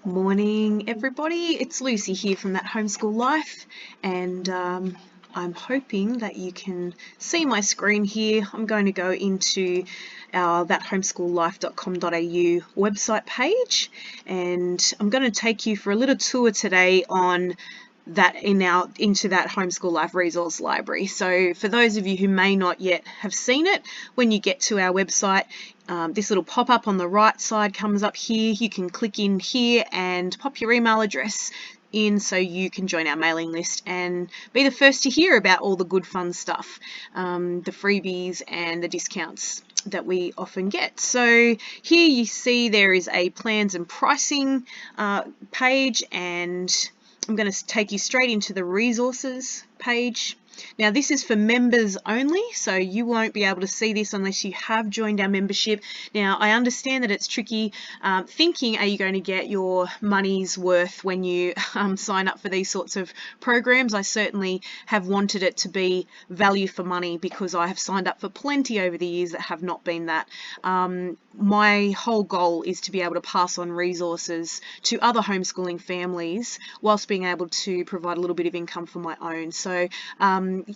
Morning, everybody. It's Lucy here from That Homeschool Life, and I'm hoping that you can see my screen here. I'm going to go into our thathomeschoollife.com.au website page, and I'm going to take you for a little tour today on into that Homeschool Life resource library. So for those of you who may not yet have seen it, when you get to our website, this little pop-up on the right side comes up here. You can click in here and pop your email address in so you can join our mailing list and be the first to hear about all the good fun stuff, the freebies and the discounts that we often get. So here you see there is a plans and pricing page, and I'm going to take you straight into the resources page. Now this is for members only, so you won't be able to see this unless you have joined our membership. Now I understand that it's tricky thinking, are you going to get your money's worth when you sign up for these sorts of programs? I certainly have wanted it to be value for money because I have signed up for plenty over the years that have not been that. My whole goal is to be able to pass on resources to other homeschooling families whilst being able to provide a little bit of income for my own. So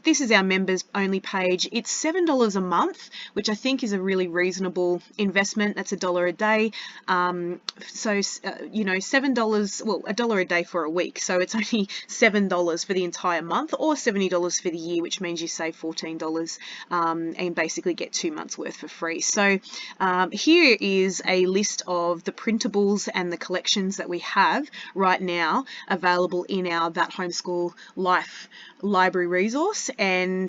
this is our members only page. It's $7 a month, which I think is a really reasonable investment. That's $1 a day. You know, $7, well, $1 a day for a week. So it's only $7 for the entire month, or $70 for the year, which means you save $14 and basically get 2 months worth for free. So here is a list of the printables and the collections that we have right now available in our That Homeschool Life library resource. And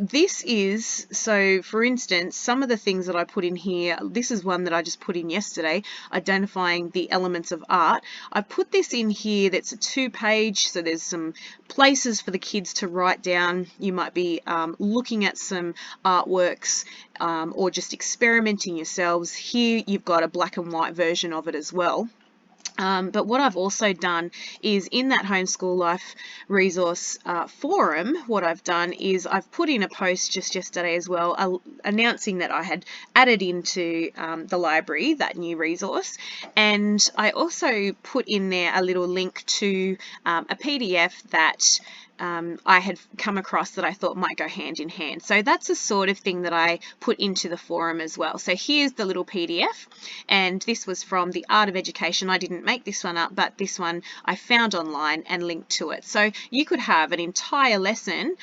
this is, so for instance, some of the things that I put in here, this is one that I just put in yesterday, identifying the elements of art. I put this in here, that's a 2-page, so there's some places for the kids to write down. You might be looking at some artworks or just experimenting yourselves. Here you've got a black and white version of it as well. But what I've also done is in that Homeschool Life resource forum, what I've done is I've put in a post just yesterday as well announcing that I had added into the library that new resource, and I also put in there a little link to a PDF that I had come across that I thought might go hand in hand. So that's the sort of thing that I put into the forum as well. So here's the little PDF, and this was from The Art of Education. I didn't make this one up, but this one I found online and linked to it. So you could have an entire lesson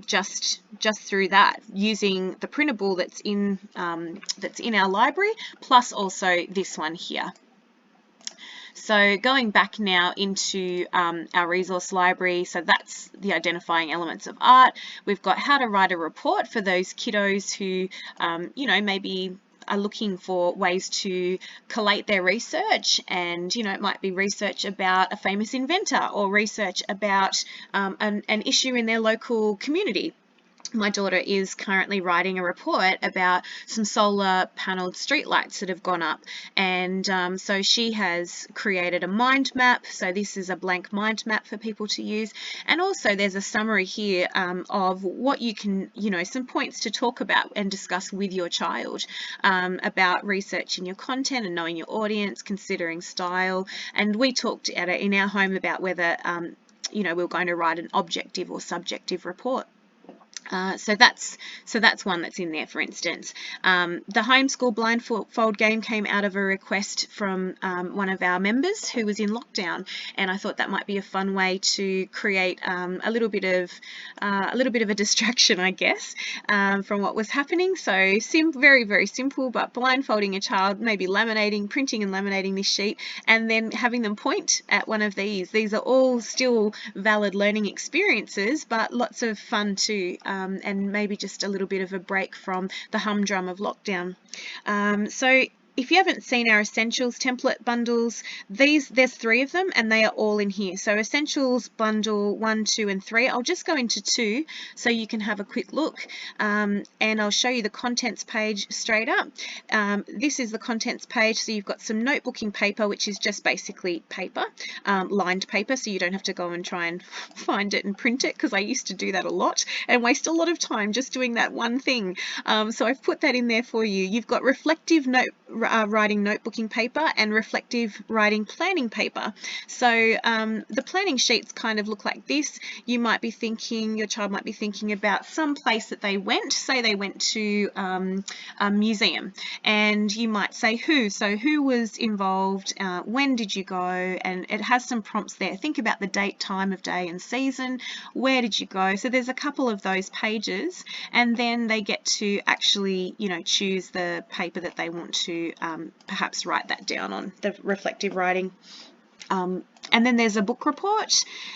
just through that, using the printable that's in our library, plus also this one here. So going back now into our resource library, so that's the identifying elements of art. We've got how to write a report for those kiddos who, you know, maybe are looking for ways to collate their research, and you know, it might be research about a famous inventor or research about an issue in their local community. My daughter is currently writing a report about some solar panelled streetlights that have gone up, and so she has created a mind map. So this is a blank mind map for people to use, and also there's a summary here of what you can, you know, some points to talk about and discuss with your child about researching your content and knowing your audience, considering style. And we talked in our home about whether you know, we were going to write an objective or subjective report. So that's one that's in there, for instance. The homeschool blindfold game came out of a request from one of our members who was in lockdown, and I thought that might be a fun way to create a little bit of a distraction, I guess, from what was happening. So very, very simple, but blindfolding a child, maybe printing and laminating this sheet, and then having them point at one of these. These are all still valid learning experiences, but lots of fun too. And maybe just a little bit of a break from the humdrum of lockdown. So if you haven't seen our Essentials template bundles, there's 3 of them, and they are all in here. So Essentials bundle 1, 2, and 3. I'll just go into 2 so you can have a quick look, and I'll show you the contents page straight up. This is the contents page, so you've got some notebooking paper, which is just basically paper, lined paper, so you don't have to go and try and find it and print it, because I used to do that a lot and waste a lot of time just doing that one thing. So I've put that in there for you. You've got reflective writing notebooking paper and reflective writing planning paper. So the planning sheets kind of look like this. You might be thinking, your child might be thinking about some place that they went. Say they went to a museum, and you might say who. So who was involved, when did you go, and it has some prompts there. Think about the date, time of day and season, where did you go. So there's a couple of those pages, and then they get to actually, you know, choose the paper that they want to perhaps write that down on, the reflective writing. And then there's a book report.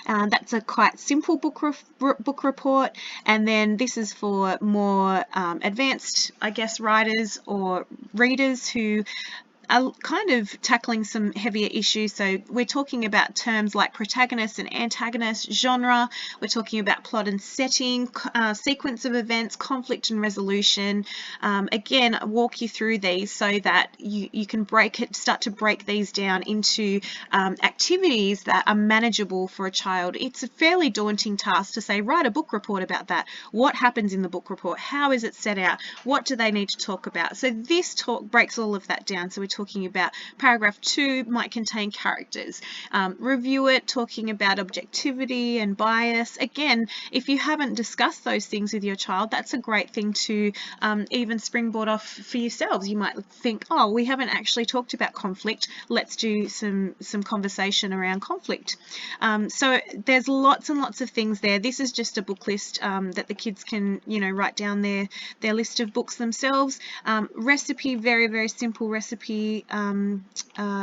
That's a quite simple book report. And then this is for more advanced, I guess, writers or readers who are kind of tackling some heavier issues. So we're talking about terms like protagonist and antagonist, genre. We're talking about plot and setting, sequence of events, conflict and resolution. Again, I'll walk you through these so that you can start to break these down into activities that are manageable for a child. It's a fairly daunting task to say, write a book report about that. What happens in the book report? How is it set out? What do they need to talk about? So this talk breaks all of that down. So we're talking about paragraph 2 might contain characters. Review it, talking about objectivity and bias. Again, if you haven't discussed those things with your child, that's a great thing to even springboard off for yourselves. You might think, oh, we haven't actually talked about conflict. Let's do some conversation around conflict. So there's lots and lots of things there. This is just a book list that the kids can, you know, write down their list of books themselves. Recipe, very, very simple recipe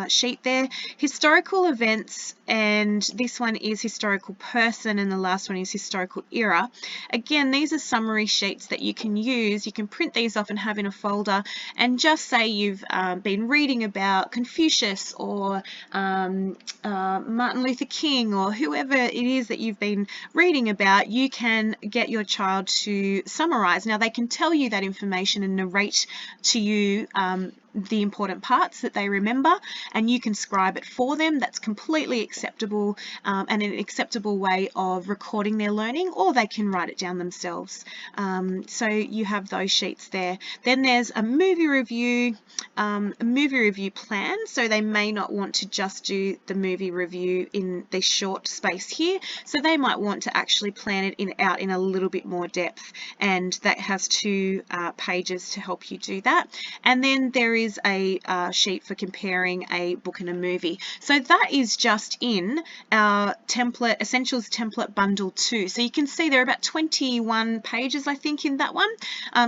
sheet there. Historical events, and this one is historical person, and the last one is historical era. Again, these are summary sheets that you can use. You can print these off and have in a folder, and just say you've been reading about Confucius or Martin Luther King or whoever it is that you've been reading about. You can get your child to summarize. Now, they can tell you that information and narrate to you the important parts that they remember, and you can scribe it for them. That's completely acceptable and an acceptable way of recording their learning, or they can write it down themselves. So you have those sheets there. Then there's a movie review plan. So they may not want to just do the movie review in this short space here. So they might want to actually plan it out in a little bit more depth, and that has 2 pages to help you do that. And then there is a sheet for comparing a book and a movie. So that is just in our template, Essentials Template Bundle 2. So you can see there are about 21 pages, I think, in that one.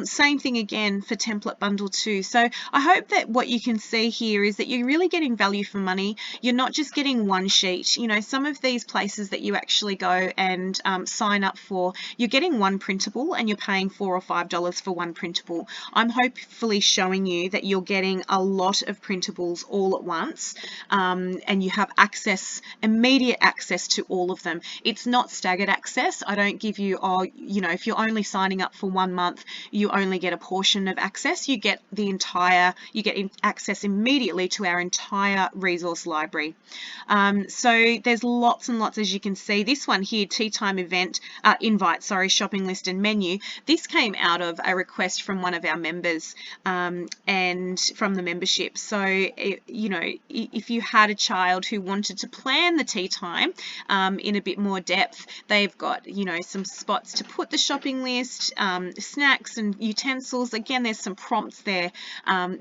Same thing again for Template Bundle 2. So I hope that what you can see here is that you're really getting value for money. You're not just getting one sheet. You know, some of these places that you actually go and sign up for, you're getting one printable and you're paying $4 or $5 for one printable. I'm hopefully showing you that you're getting a lot of printables all at once, and you have immediate access to all of them. It's not staggered access. I don't give you, you know, if you're only signing up for 1 month, you only get a portion of access. You get access immediately to our entire resource library. So there's lots and lots, as you can see. This one here, tea time invite, shopping list and menu. This came out of a request from one of our members, and from the membership. So, you know, if you had a child who wanted to plan the tea time in a bit more depth, they've got, you know, some spots to put the shopping list, snacks and utensils. Again, there's some prompts there,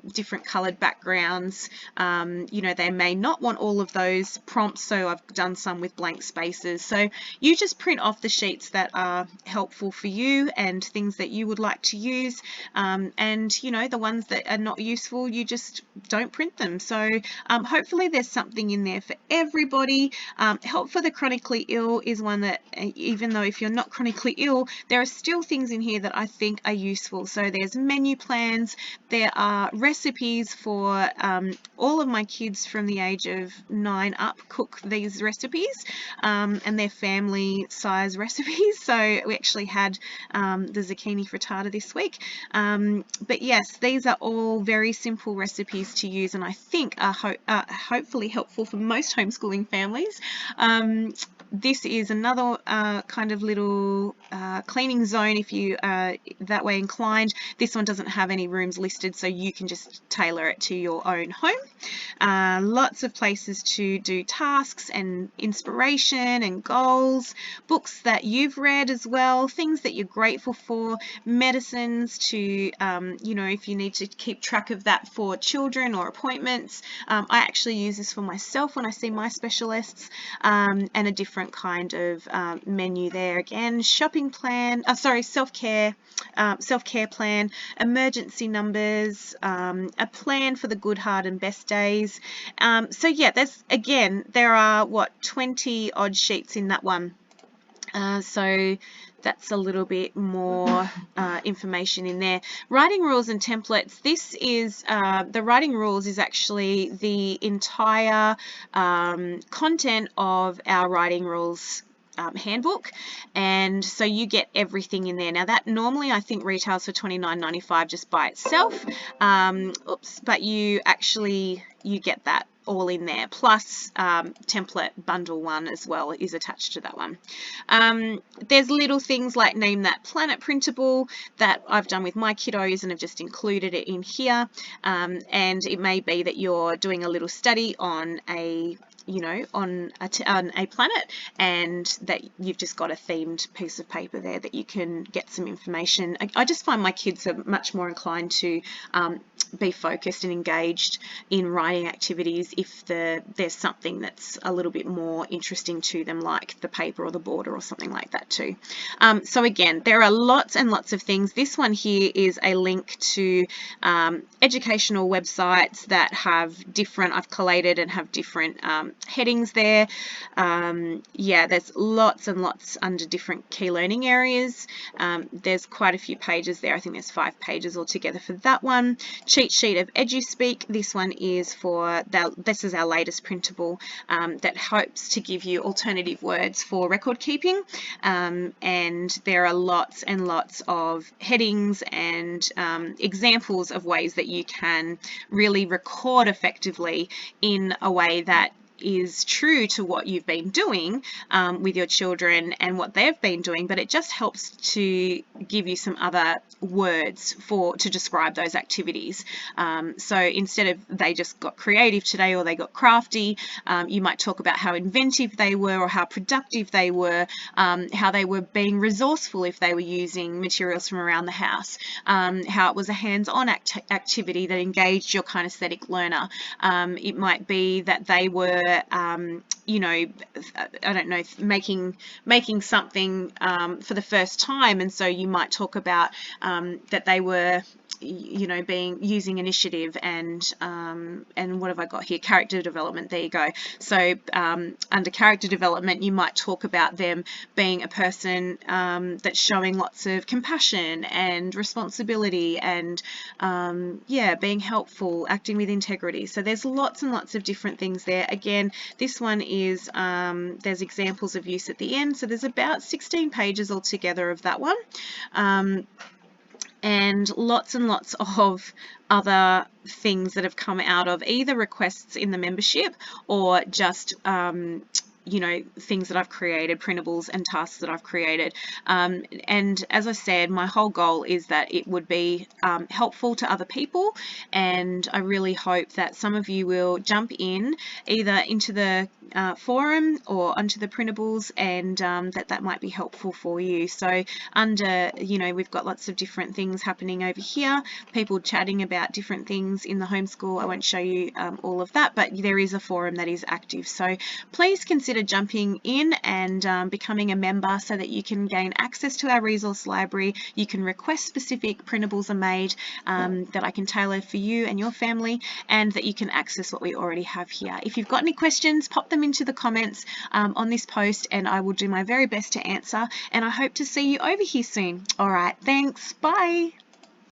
different coloured backgrounds. You know, they may not want all of those prompts, so I've done some with blank spaces. So you just print off the sheets that are helpful for you and things that you would like to use, and, you know, the ones that are not useful, you just don't print them. So hopefully there's something in there for everybody. Help for the chronically ill is one that, even though if you're not chronically ill, there are still things in here that I think are useful. So there's menu plans, there are recipes for all of my kids from the age of 9 up cook these recipes, and they're family size recipes. So we actually had the zucchini frittata this week. But yes, these are all very simple recipes to use, and I think are hopefully helpful for most homeschooling families. This is another kind of little cleaning zone if you are that way inclined. This one doesn't have any rooms listed, so you can just tailor it to your own home. Lots of places to do tasks and inspiration and goals, books that you've read as well, things that you're grateful for, medicines to, you know, if you need to keep track of that for children or appointments. I actually use this for myself when I see my specialists, and a different kind of menu there again. Shopping plan, self-care plan, emergency numbers, a plan for the good, hard and best days. So yeah, there are 20 odd sheets in that one. So that's a little bit more information in there. Writing rules and templates. This is the writing rules is actually the entire content of our writing rules handbook, and so you get everything in there. Now that normally I think retails for $29.95 just by itself, but you get that all in there, plus template bundle 1 as well is attached to that one. There's little things like Name That Planet printable that I've done with my kiddos and have just included it in here, and it may be that you're doing a little study on a planet, and that you've just got a themed piece of paper there that you can get some information. I just find my kids are much more inclined to be focused and engaged in writing activities if there's something that's a little bit more interesting to them, like the paper or the border or something like that too. So again, there are lots and lots of things. This one here is a link to educational websites that have different, I've collated and have different headings there. Yeah, there's lots and lots under different key learning areas. There's quite a few pages there. I think there's 5 pages altogether for that one. Cheat sheet of EduSpeak. This one is this is our latest printable that hopes to give you alternative words for record keeping, and there are lots and lots of headings and examples of ways that you can really record effectively in a way that is true to what you've been doing with your children and what they've been doing, but it just helps to give you some other words to describe those activities. So instead of they just got creative today or they got crafty, you might talk about how inventive they were or how productive they were, how they were being resourceful if they were using materials from around the house, how it was a hands-on activity that engaged your kinesthetic learner. It might be that they were you know, I don't know, making something for the first time, and so you might talk about that they were, you know, using initiative and what have I got here? Character development. There you go. So under character development, you might talk about them being a person that's showing lots of compassion and responsibility and yeah, being helpful, acting with integrity. So there's lots and lots of different things there. Again, this one is there's examples of use at the end. So there's about 16 pages altogether of that one. And lots of other things that have come out of either requests in the membership or just you know, things that I've created, printables and tasks that I've created. And as I said, my whole goal is that it would be helpful to other people, and I really hope that some of you will jump in either into the forum or onto the printables, and that might be helpful for you. So under, you know, we've got lots of different things happening over here, people chatting about different things in the homeschool. I won't show you all of that, but there is a forum that is active. So please consider jumping in and becoming a member so that you can gain access to our resource library. You can request specific printables are made that I can tailor for you and your family, and that you can access what we already have here. If you've got any questions, pop them into the comments on this post, and I will do my very best to answer, and I hope to see you over here soon. All right, thanks, bye.